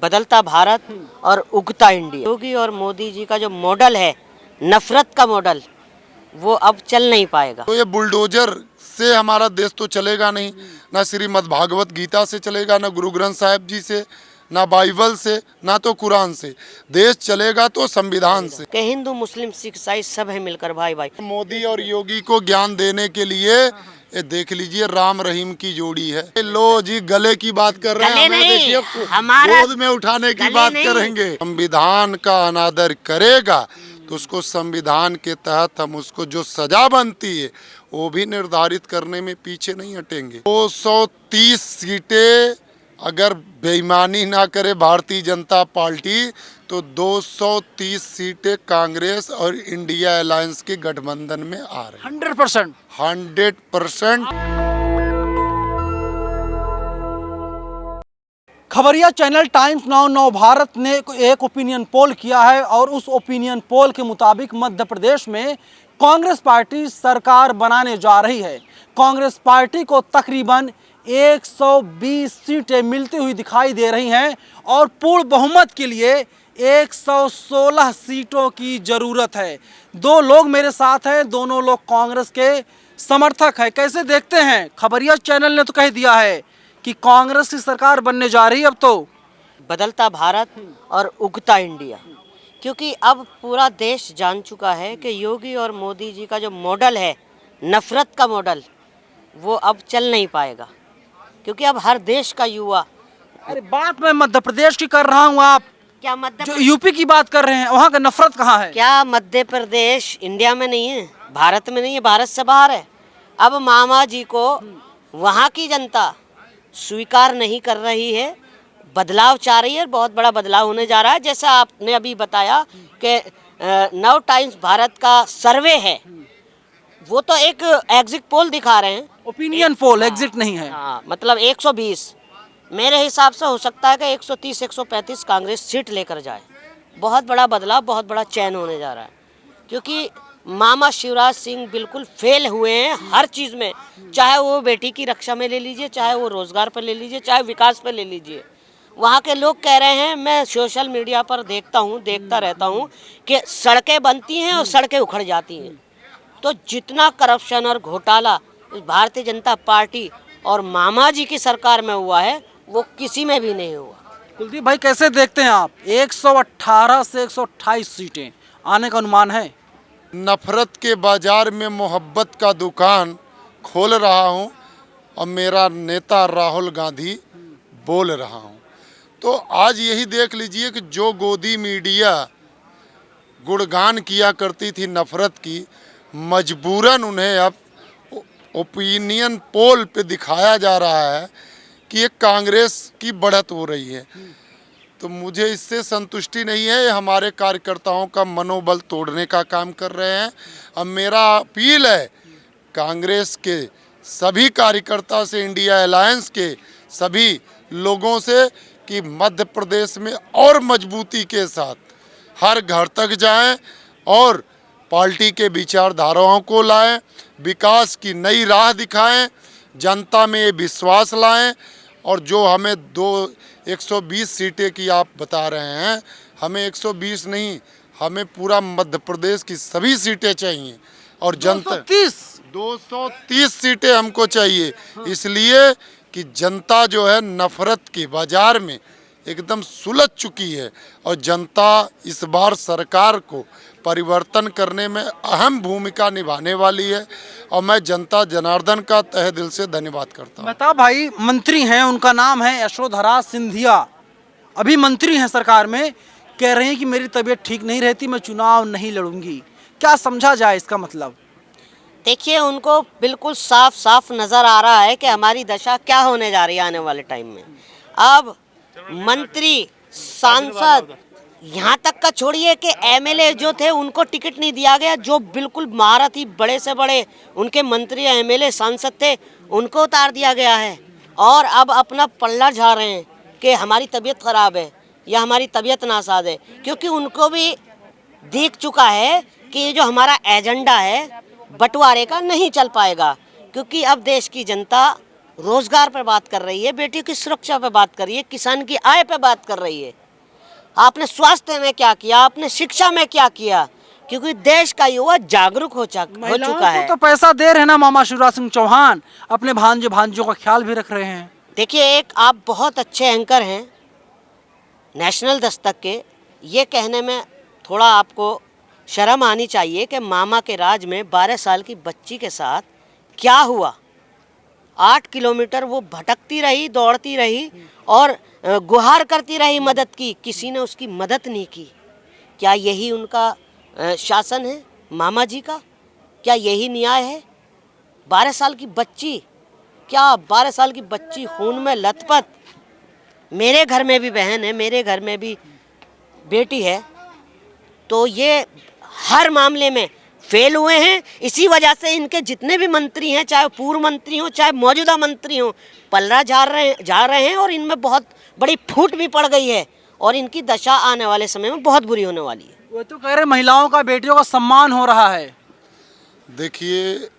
बदलता भारत और उगता इंडिया। योगी और मोदी जी का जो मॉडल है, नफरत का मॉडल, वो अब चल नहीं पाएगा। तो ये बुलडोजर से हमारा देश तो चलेगा नहीं, ना श्रीमद् भागवत गीता से चलेगा, ना गुरु ग्रंथ साहिब जी से, ना बाइबल से, ना तो कुरान से। देश चलेगा तो संविधान से। कि हिंदू मुस्लिम सिख ईसाई सब है मिलकर भाई भाई। मोदी और योगी को ज्ञान देने के लिए ये देख लीजिए राम रहीम की जोड़ी है। लो जी गले की बात कर रहे हैं, हमें देखिए हमारा गोद में उठाने की बात करेंगे। संविधान का अनादर करेगा तो उसको संविधान के तहत हम उसको जो सजा बनती है वो भी निर्धारित करने में पीछे नहीं हटेंगे। 230 सीटें अगर बेईमानी ना करे भारतीय जनता पार्टी तो 230 सीटें कांग्रेस और इंडिया अलायंस के गठबंधन में आ रही 100%। 100%। खबरिया चैनल टाइम्स नाउ नव भारत ने एक ओपिनियन पोल किया है और उस ओपिनियन पोल के मुताबिक मध्य प्रदेश में कांग्रेस पार्टी सरकार बनाने जा रही है। कांग्रेस पार्टी को तकरीबन 120 सीटें मिलती हुई दिखाई दे रही हैं और पूर्ण बहुमत के लिए 116 सीटों की जरूरत है। दो लोग मेरे साथ हैं, दोनों लोग कांग्रेस के समर्थक हैं। कैसे देखते हैं? खबरिया चैनल ने तो कह दिया है कि कांग्रेस की सरकार बनने जा रही है अब तो। बदलता भारत और उगता इंडिया, क्योंकि अब पूरा देश जान चुका है कि योगी और मोदी जी का जो मॉडल है, नफरत का मॉडल, वो अब चल नहीं पाएगा। क्योंकि अब हर देश का युवा, अरे बात मैं मध्य प्रदेश की कर रहा हूँ, आप क्या मध्य जो यूपी की बात कर रहे हैं वहाँ का नफरत कहाँ है? क्या मध्य प्रदेश इंडिया में नहीं है, भारत में नहीं है, भारत से बाहर है। अब मामा जी को वहाँ की जनता स्वीकार नहीं कर रही है, बदलाव चाह रही है। बहुत बड़ा बदलाव होने जा रहा है। जैसा आपने अभी बताया कि नव टाइम्स भारत का सर्वे है, वो तो एक एग्जिट पोल दिखा रहे हैं, ओपिनियन पोल, एग्जिट नहीं है। हाँ, मतलब 120 मेरे हिसाब से हो सकता है कि 130-135 कांग्रेस सीट लेकर जाए। बहुत बड़ा बदलाव, बहुत बड़ा चयन होने जा रहा है। क्योंकि मामा शिवराज सिंह बिल्कुल फेल हुए हैं हर चीज़ में, चाहे वो बेटी की रक्षा में ले लीजिए, चाहे वो रोजगार पर ले लीजिए, चाहे विकास पर ले लीजिए। वहाँ के लोग कह रहे हैं, मैं सोशल मीडिया पर देखता रहता हूँ कि सड़कें बनती हैं और सड़कें उखड़ जाती हैं। तो जितना करप्शन और घोटाला भारतीय जनता पार्टी और मामा जी की सरकार में हुआ है, वो किसी में भी नहीं हुआ। कुलदीप भाई कैसे देखते हैं आप? 118 से 128 सीटें आने का अनुमान है। नफरत के बाजार में मोहब्बत का दुकान खोल रहा हूँ और मेरा नेता राहुल गांधी बोल रहा हूँ। तो आज यही देख लीजिए कि जो गोदी मीडिया गुणगान किया करती थी नफरत की, मजबूरन उन्हें अब ओपिनियन पोल पे दिखाया जा रहा है कि ये कांग्रेस की बढ़त हो रही है। तो मुझे इससे संतुष्टि नहीं है। ये हमारे कार्यकर्ताओं का मनोबल तोड़ने का काम कर रहे हैं। अब मेरा अपील है कांग्रेस के सभी कार्यकर्ता से, इंडिया अलायंस के सभी लोगों से कि मध्य प्रदेश में और मजबूती के साथ हर घर तक जाएं और पार्टी के विचारधाराओं को लाएं, विकास की नई राह दिखाएं, जनता में विश्वास लाएं। और जो हमें 120 सीटें की आप बता रहे हैं, हमें 120 नहीं, हमें पूरा मध्य प्रदेश की सभी सीटें चाहिए। और जनता 230 सीटें हमको चाहिए, इसलिए कि जनता जो है नफरत के बाजार में एकदम सुलझ चुकी है और जनता इस बार सरकार को परिवर्तन करने में अहम भूमिका निभाने वाली है। और मैं जनता जनार्दन का तहे दिल से धन्यवाद करता हूँ। बता भाई, मंत्री हैं, उनका नाम है यशोधरा सिंधिया, अभी मंत्री हैं सरकार में, कह रहे हैं कि मेरी तबीयत ठीक नहीं रहती, मैं चुनाव नहीं लड़ूंगी। क्या समझा जाए इसका मतलब? देखिए, उनको बिल्कुल साफ साफ नज़र आ रहा है कि हमारी दशा क्या होने जा रही है आने वाले टाइम में। अब मंत्री, सांसद, यहाँ तक का छोड़िए कि एमएलए जो थे उनको टिकट नहीं दिया गया। जो बिल्कुल महारथी बड़े से बड़े उनके मंत्री, एमएलए, सांसद थे, उनको उतार दिया गया है। और अब अपना पल्ला झाड़ रहे हैं कि हमारी तबीयत ख़राब है या हमारी तबीयत नासाज है। क्योंकि उनको भी दिख चुका है कि ये जो हमारा एजेंडा है बंटवारे का नहीं चल पाएगा। क्योंकि अब देश की जनता रोजगार पर बात कर रही है, बेटियों की सुरक्षा पर बात कर रही है, किसान की आय पर बात कर रही है। आपने स्वास्थ्य में क्या किया, आपने शिक्षा में क्या किया, क्योंकि देश का युवा जागरूक हो महिलाओं चुका को है। तो पैसा दे रहे हैं ना मामा शिवराज सिंह चौहान, अपने भांजे भांजों का ख्याल भी रख रहे हैं। देखिए, एक आप बहुत अच्छे एंकर हैं नेशनल दस्तक के, ये कहने में थोड़ा आपको शर्म आनी चाहिए कि मामा के राज में 12 साल की बच्ची के साथ क्या हुआ। 8 किलोमीटर वो भटकती रही, दौड़ती रही और गुहार करती रही मदद की, किसी ने उसकी मदद नहीं की। क्या यही उनका शासन है मामा जी का? क्या यही न्याय है? 12 साल की बच्ची, क्या 12 साल की बच्ची खून में लथपथ, मेरे घर में भी बहन है, मेरे घर में भी बेटी है, तो ये हर मामले में फेल हुए हैं। इसी वजह से इनके जितने भी मंत्री हैं, चाहे पूर्व मंत्री हों चाहे मौजूदा मंत्री हों, पलड़ा जा रहे हैं और इनमें बहुत बड़ी फूट भी पड़ गई है और इनकी दशा आने वाले समय में बहुत बुरी होने वाली है। वो तो कह रहे महिलाओं का, बेटियों का सम्मान हो रहा है। देखिए,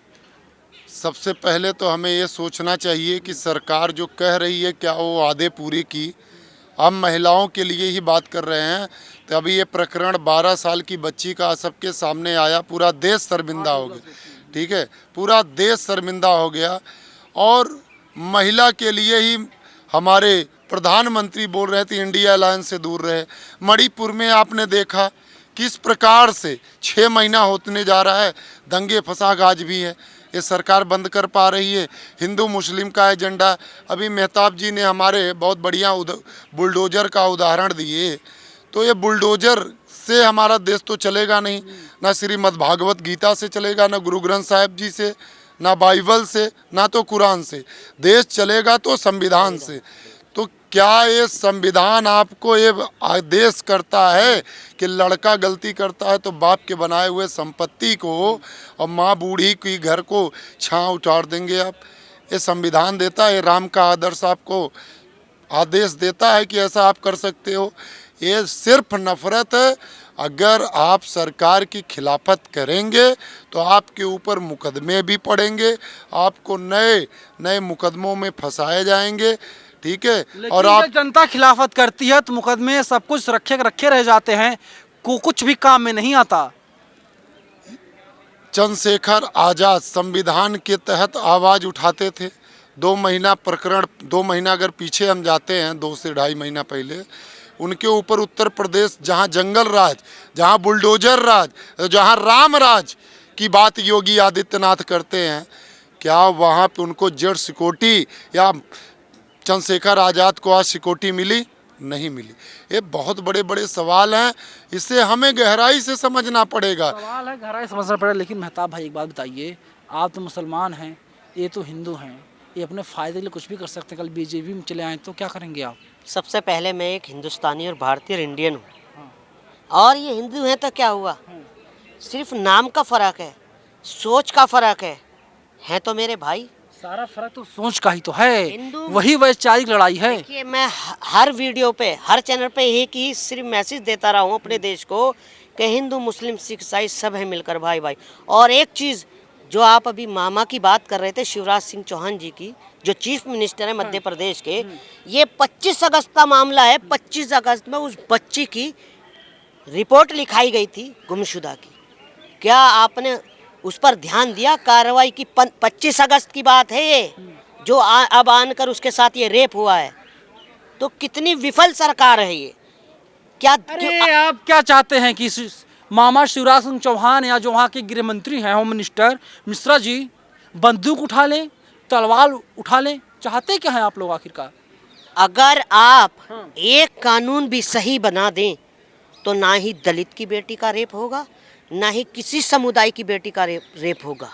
सबसे पहले तो हमें ये सोचना चाहिए कि सरकार जो कह रही है क्या वो वादे पूरे की। हम महिलाओं के लिए ही बात कर रहे हैं, तो अभी ये प्रकरण 12 साल की बच्ची का सबके सामने आया, पूरा देश शर्मिंदा हो गया। ठीक है, पूरा देश शर्मिंदा हो गया। और महिला के लिए ही हमारे प्रधानमंत्री बोल रहे थे इंडिया अलायंस से दूर रहे। मणिपुर में आपने देखा किस प्रकार से 6 महीना होने जा रहा है, दंगे फसाद आज भी है, ये सरकार बंद कर पा रही है। हिंदू मुस्लिम का एजेंडा, अभी मेहताब जी ने हमारे बहुत बढ़िया बुलडोजर का उदाहरण दिए। तो ये बुलडोजर से हमारा देश तो चलेगा नहीं, ना श्रीमद् भागवत गीता से चलेगा, ना गुरु ग्रंथ साहिब जी से, ना बाइबल से, ना तो कुरान से। देश चलेगा तो संविधान से। तो क्या ये संविधान आपको ये आदेश करता है कि लड़का गलती करता है तो बाप के बनाए हुए संपत्ति को और माँ बूढ़ी की घर को छांव उतार देंगे आप? ये संविधान देता है, राम का आदर्श आपको आदेश देता है कि ऐसा आप कर सकते हो? ये सिर्फ नफरत है। अगर आप सरकार की खिलाफत करेंगे तो आपके ऊपर मुकदमे भी पड़ेंगे, आपको नए नए मुकदमों में फंसाए जाएंगे। ठीक है, और आप जनता खिलाफत करती है तो मुकदमे सब कुछ रखे रह जाते हैं, कुछ भी काम में नहीं आता। चंद्रशेखर आज़ाद संविधान के तहत आवाज़ उठाते थे। 2 महीना प्रकरण, 2 महीना अगर पीछे हम जाते हैं, 2 से 2.5 महीना पहले, उनके ऊपर उत्तर प्रदेश जहां जंगल राज, जहां बुलडोजर राज, जहां राम राज की बात योगी आदित्यनाथ करते हैं, क्या वहां पे उनको जेड सिक्योरिटी या चंद्रशेखर आज़ाद को आज सिक्योरिटी मिली? नहीं मिली। ये बहुत बड़े बड़े सवाल हैं, इसे हमें गहराई से समझना पड़ेगा। सवाल है, गहराई समझना पड़ेगा। लेकिन मेहताब भाई एक बात बताइए, आप तो मुसलमान हैं, ये तो हिंदू हैं, ये अपने फ़ायदे के लिए कुछ भी कर सकते हैं। कल बीजेपी में चले आए तो क्या करेंगे आप? सबसे पहले मैं एक हिंदुस्तानी और भारतीय और इंडियन हूँ, और ये हिंदू हैं तो क्या हुआ? सिर्फ नाम का फ़र्क है, सोच का फ़र्क है तो मेरे भाई। सारा फर्क तो सोच का ही तो है, हिंदू- वही वैचारिक लड़ाई है। देखिए, मैं हर वीडियो पे, हर चैनल पे एक ही सिर्फ मैसेज देता रहा हूँ अपने देश को कि हिंदू मुस्लिम सिख ईसाई सब है मिलकर भाई भाई। और एक चीज़ जो आप अभी मामा की बात कर रहे थे, शिवराज सिंह चौहान जी की, जो चीफ मिनिस्टर है मध्य प्रदेश के, ये 25 अगस्त का मामला है। 25 अगस्त में उस बच्ची की रिपोर्ट लिखाई गई थी गुमशुदा की। क्या आपने उस पर ध्यान दिया? कार्रवाई की 25 अगस्त की बात है ये, जो अब आनकर उसके साथ ये रेप हुआ है। तो कितनी विफल सरकार है ये। क्या अरे आप क्या चाहते हैं कि मामा शिवराज सिंह चौहान या जो वहाँ के गृह मंत्री हैं, होम मिनिस्टर मिश्रा जी, बंदूक उठा लें, तलवार उठा लें? चाहते क्या हैं आप लोग आखिरकार? अगर आप एक कानून भी सही बना दें तो ना ही दलित की बेटी का रेप होगा, ना ही किसी समुदाय की बेटी का रेप होगा।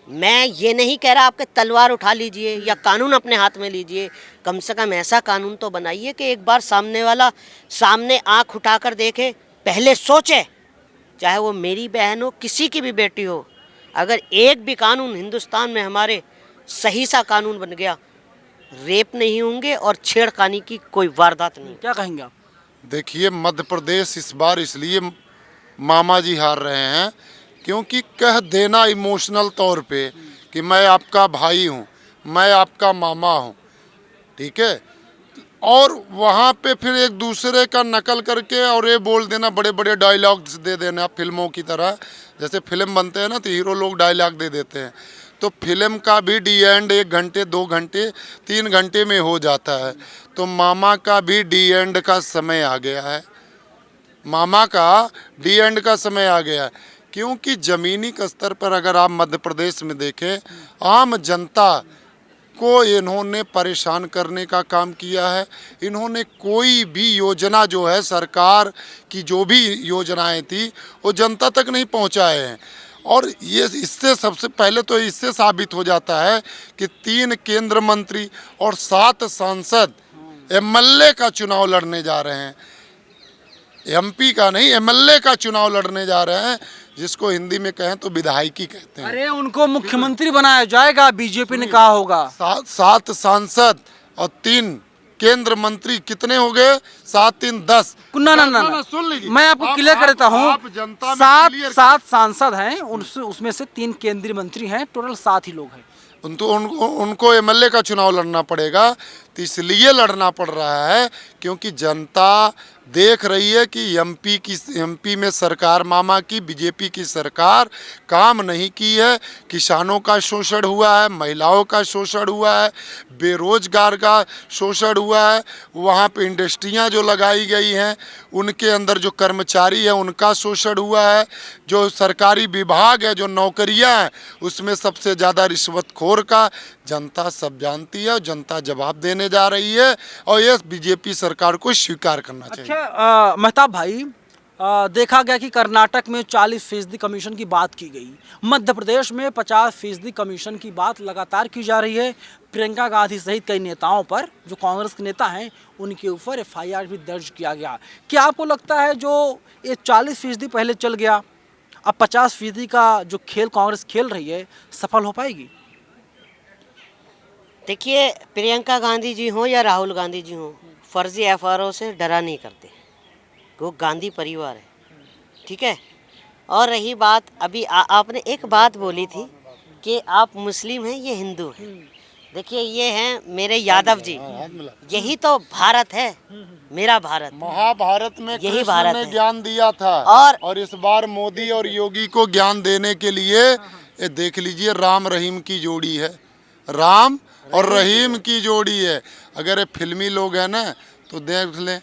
मैं ये नहीं कह रहा आपके तलवार उठा लीजिए या कानून अपने हाथ में लीजिए, कम से कम ऐसा कानून तो बनाइए कि एक बार सामने वाला सामने आंख उठाकर देखे, पहले सोचे, चाहे वो मेरी बहन हो, किसी की भी बेटी हो। अगर एक भी कानून हिंदुस्तान में हमारे सही सा कानून बन गया, रेप नहीं होंगे और छेड़खानी की कोई वारदात नहीं। क्या कहेंगे आप? देखिए, मध्य प्रदेश इस बार इसलिए मामा जी हार रहे हैं क्योंकि कह देना इमोशनल तौर पे कि मैं आपका भाई हूँ, मैं आपका मामा हूँ, ठीक है। और वहाँ पे फिर एक दूसरे का नकल करके और ये बोल देना, बड़े बड़े डायलॉग्स दे देना फिल्मों की तरह। जैसे फिल्म बनते हैं ना तो हीरो लोग डायलॉग दे देते हैं, तो फिल्म का भी डी एंड 1 घंटे 2 घंटे 3 घंटे में हो जाता है। तो मामा का भी डी एंड का समय आ गया है, मामा का डी एंड का समय आ गया है। क्योंकि ज़मीनी स्तर पर अगर आप मध्य प्रदेश में देखें, आम जनता को इन्होंने परेशान करने का काम किया है। इन्होंने कोई भी योजना जो है, सरकार की जो भी योजनाएं थी वो जनता तक नहीं पहुंचाए हैं। और ये इससे सबसे पहले तो इससे साबित हो जाता है कि 3 केंद्र मंत्री और 7 सांसद एमएलए का चुनाव लड़ने जा रहे हैं, एमपी का नहीं, एमएलए का चुनाव लड़ने जा रहे हैं, जिसको हिंदी में कहें तो विधायकी कहते हैं। अरे उनको मुख्यमंत्री बनाया जाएगा, बीजेपी ने कहा होगा। 7 सांसद और 3 केंद्र मंत्री, कितने हो गए? 7 3 10। ना, सुन लीजिए, मैं आपको क्लियर कर देता हूँ। आप जनता में clear 7 सांसद हैं, उसमें से 3 केंद्रीय मंत्री हैं, टोटल 7 ही लोग हैं। उनको एमएलए का चुनाव लड़ना पड़ेगा। तो इसलिए लड़ना पड़ रहा है क्योंकि जनता देख रही है कि एमपी में सरकार, मामा की बीजेपी की सरकार काम नहीं की है। किसानों का शोषण हुआ है, महिलाओं का शोषण हुआ है, बेरोजगार का शोषण हुआ है। वहाँ पे इंडस्ट्रियाँ जो लगाई गई हैं उनके अंदर जो कर्मचारी है उनका शोषण हुआ है। जो सरकारी विभाग है, जो नौकरियाँ हैं, उसमें सबसे ज़्यादा रिश्वतखोर का जनता सब जानती है और जनता जवाब देने जा रही है। और ये बीजेपी सरकार को स्वीकार करना चाहिए। अच्छा मेहताब भाई, देखा गया कि कर्नाटक में 40% कमीशन की बात की गई, मध्य प्रदेश में 50% कमीशन की बात लगातार की जा रही है। प्रियंका गांधी सहित कई नेताओं पर, जो कांग्रेस के नेता हैं, उनके ऊपर एफआईआर भी दर्ज किया गया। क्या आपको लगता है जो ये 40% पहले चल गया, अब 50% का जो खेल कांग्रेस खेल रही है, सफल हो पाएगी? देखिए, प्रियंका गांधी जी हों या राहुल गांधी जी हों, फर्जी एफआईआर से डरा नहीं करते। वो गांधी परिवार है, ठीक है। और रही बात, अभी आपने एक बात बोली थी कि आप मुस्लिम हैं, ये हिंदू हैं। देखिए, ये हैं मेरे यादव जी, यही तो भारत है, मेरा भारत। महाभारत में यही कृष्ण भारत ने है। ज्ञान दिया था और इस बार मोदी और योगी को ज्ञान देने के लिए ये देख लीजिए, राम रहीम की जोड़ी है, राम और रहीम की जोड़ी है। अगर ये फिल्मी लोग हैं ना तो देख लें,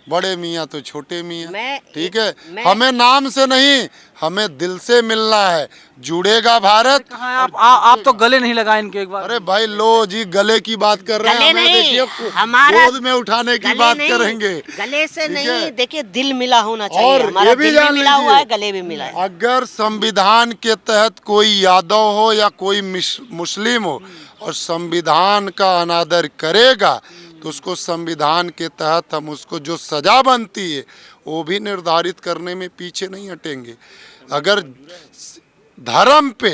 बड़े मियाँ तो छोटे मियाँ, ठीक है। हमें नाम से नहीं, हमें दिल से मिलना है। जुड़ेगा भारत। कहाँ आप तो गले नहीं लगाए इनके एक बार। अरे भाई लो जी, गले की बात कर रहे हैं, गले हमें नहीं, देखिए हमारा गोद में उठाने की गले बात नहीं, करेंगे। गले से ठीक नहीं, है? देखिए दिल मिला होना चाहिए। और हमारा ये भी दिल जान भी मिला लीजिए, हुआ है, गले भी मिला है। अगर संविधान के तहत कोई यादव हो या कोई मुस्लिम हो और संविधान का अनादर करेगा तो उसको संविधान के तहत हम उसको जो सजा बनती है वो भी निर्धारित करने में पीछे नहीं हटेंगे। अगर धर्म पे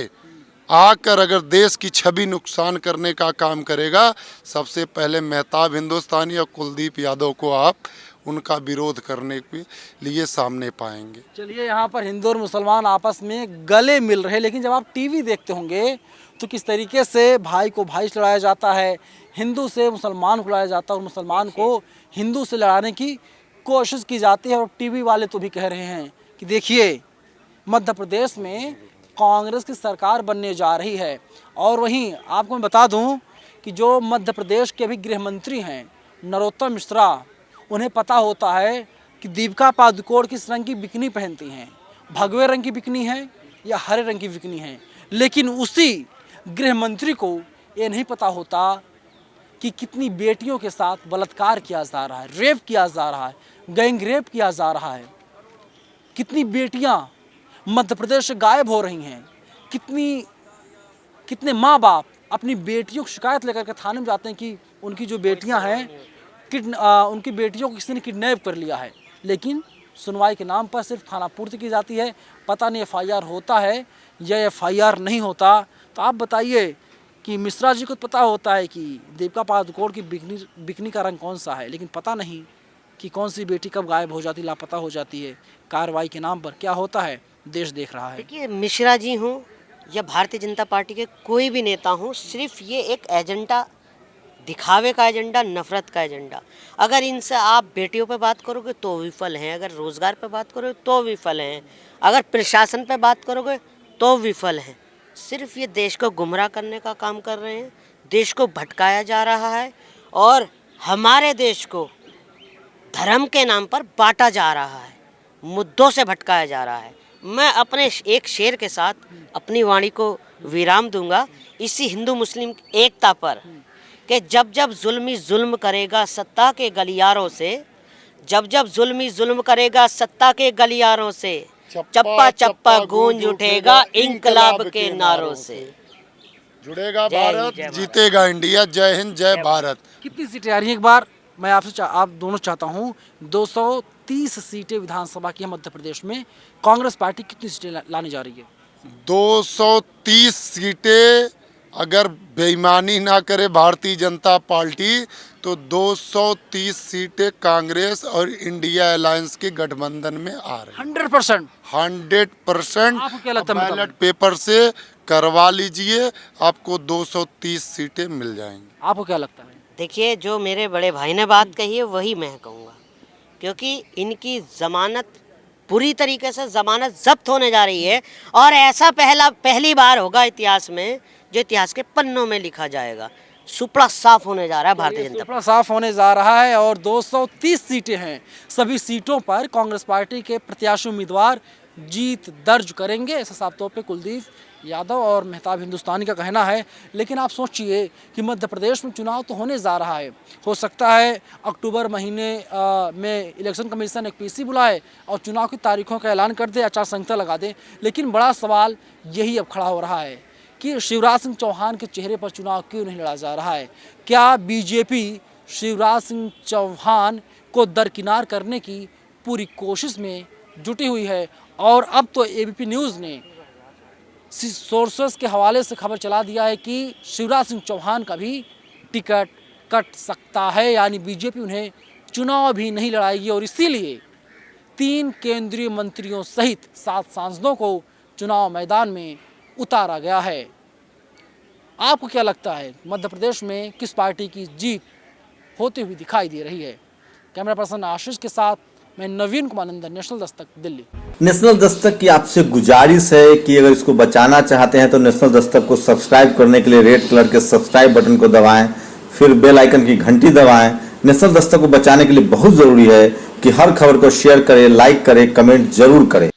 आकर अगर देश की छवि नुकसान करने का काम करेगा, सबसे पहले मेहताब हिंदुस्तानी और कुलदीप यादव को आप उनका विरोध करने के लिए सामने पाएंगे। चलिए, यहाँ पर हिंदू और मुसलमान आपस में गले मिल रहे हैं, लेकिन जब आप टीवी देखते होंगे तो किस तरीके से भाई को भाई से लड़ाया जाता है, हिंदू से मुसलमान को लड़ाया जाता है और मुसलमान को हिंदू से लड़ाने की कोशिश की जाती है। और टीवी वाले तो भी कह रहे हैं कि देखिए, मध्य प्रदेश में कांग्रेस की सरकार बनने जा रही है। और वहीं आपको मैं बता दूं कि जो मध्य प्रदेश के अभी गृह मंत्री हैं नरोत्तम मिश्रा, उन्हें पता होता है कि दीपिका पादुकोण किस रंग की बिकनी पहनती हैं, भगवे रंग की बिकनी है या हरे रंग की बिकनी है। लेकिन उसी गृह मंत्री को ये नहीं पता होता कि कितनी बेटियों के साथ बलात्कार किया जा रहा है, रेप किया जा रहा है, गैंग रेप किया जा रहा है। कितनी बेटियां मध्य प्रदेश से गायब हो रही हैं। कितने माँ बाप अपनी बेटियों की शिकायत लेकर के थाने में जाते हैं कि उनकी जो बेटियां हैं, उनकी बेटियों को किसी ने किडनैप कर लिया है। लेकिन सुनवाई के नाम पर सिर्फ खाना पूर्ति की जाती है। पता नहीं एफआईआर होता है या एफआईआर नहीं होता। तो आप बताइए कि मिश्रा जी को पता होता है कि दीपिका पादुकोण की बिकनी का रंग कौन सा है, लेकिन पता नहीं कि कौन सी बेटी कब गायब हो जाती, लापता हो जाती है। कार्रवाई के नाम पर क्या होता है, देश देख रहा है। देखिए, मिश्रा जी हों या भारतीय जनता पार्टी के कोई भी नेता हों, सिर्फ ये एक एजेंडा, दिखावे का एजेंडा, नफरत का एजेंडा। अगर इनसे आप बेटियों पे बात करोगे तो विफल हैं, अगर रोज़गार पे बात करोगे तो विफल हैं, अगर प्रशासन पे बात करोगे तो विफल हैं। सिर्फ ये देश को गुमराह करने का काम कर रहे हैं, देश को भटकाया जा रहा है और हमारे देश को धर्म के नाम पर बांटा जा रहा है, मुद्दों से भटकाया जा रहा है। मैं अपने एक शेर के साथ अपनी वाणी को विराम दूंगा इसी हिंदू मुस्लिम एकता पर कि जब जब जुल्मी जुल्म करेगा सत्ता के गलियारों से, जब जब जुल्मी जुल्म करेगा सत्ता के गलियारों से, चप्पा चप्पा गूंज उठेगा इंकलाब के नारों से। जुड़ेगा जय हिंद, भारत, जय भारत। जीतेगा इंडिया। जय हिंद, जय भारत। कितनी सीटें आ रही हैं एक बार मैं आपसे आप दोनों चाहता हूं। 230 सीटें विधानसभा की हैं मध्य प्रदेश में, कांग्रेस पार्टी कितनी सीटें लाने जा रही है? 230 सीटें अगर बेईमानी ना करे भारतीय जनता पार्टी तो 230 सीटें कांग्रेस और इंडिया अलायंस के गठबंधन में आ रही 100%। 100%। आपको क्या लगता है बैलेट पेपर से करवा लीजिए, आपको 230 सीटें मिल जाएंगी। आपको क्या लगता है? देखिए, जो मेरे बड़े भाई ने बात कही है वही मैं कहूँगा, क्योंकि इनकी ज़मानत पूरी तरीके से ज़मानत जब्त होने जा रही है और ऐसा पहली बार होगा इतिहास में जो इतिहास के पन्नों में लिखा जाएगा। सुपड़ा साफ होने जा रहा है भारतीय जनता सुपड़ा साफ होने जा रहा है और 230 सीटें हैं। सभी सीटों पर कांग्रेस पार्टी के प्रत्याशी उम्मीदवार जीत दर्ज करेंगे, ऐसा साफ तौर पे कुलदीप यादव और मेहताब हिंदुस्तानी का कहना है। लेकिन आप सोचिए कि मध्य प्रदेश में चुनाव तो होने जा रहा है, हो सकता है अक्टूबर महीने में इलेक्शन कमीशन एक पीसी बुलाए और चुनाव की तारीखों का ऐलान कर दे, आचार संहिता लगा दे। लेकिन बड़ा सवाल यही अब खड़ा हो रहा है कि शिवराज सिंह चौहान के चेहरे पर चुनाव क्यों नहीं लड़ा जा रहा है? क्या बीजेपी शिवराज सिंह चौहान को दरकिनार करने की पूरी कोशिश में जुटी हुई है? और अब तो एबीपी न्यूज़ ने सोर्सेस के हवाले से खबर चला दिया है कि शिवराज सिंह चौहान का भी टिकट कट सकता है, यानी बीजेपी उन्हें चुनाव भी नहीं लड़ाएगी और इसीलिए 3 केंद्रीय मंत्रियों सहित 7 सांसदों को चुनाव मैदान में उतारा गया है। आपको क्या लगता है मध्य प्रदेश में किस पार्टी की जीत होती हुई दिखाई दे रही है? कैमरा पर्सन आशीष के साथ मैं नवीन कुमार नंदन, नेशनल दस्तक, दिल्ली। नेशनल दस्तक की आपसे गुजारिश है कि अगर इसको बचाना चाहते हैं तो नेशनल दस्तक को सब्सक्राइब करने के लिए रेड कलर के सब्सक्राइब बटन को दबाएं, फिर बेल आइकन की घंटी दबाएं। नेशनल दस्तक को बचाने के लिए बहुत जरूरी है कि हर खबर को शेयर करें, लाइक करें, कमेंट जरूर करें।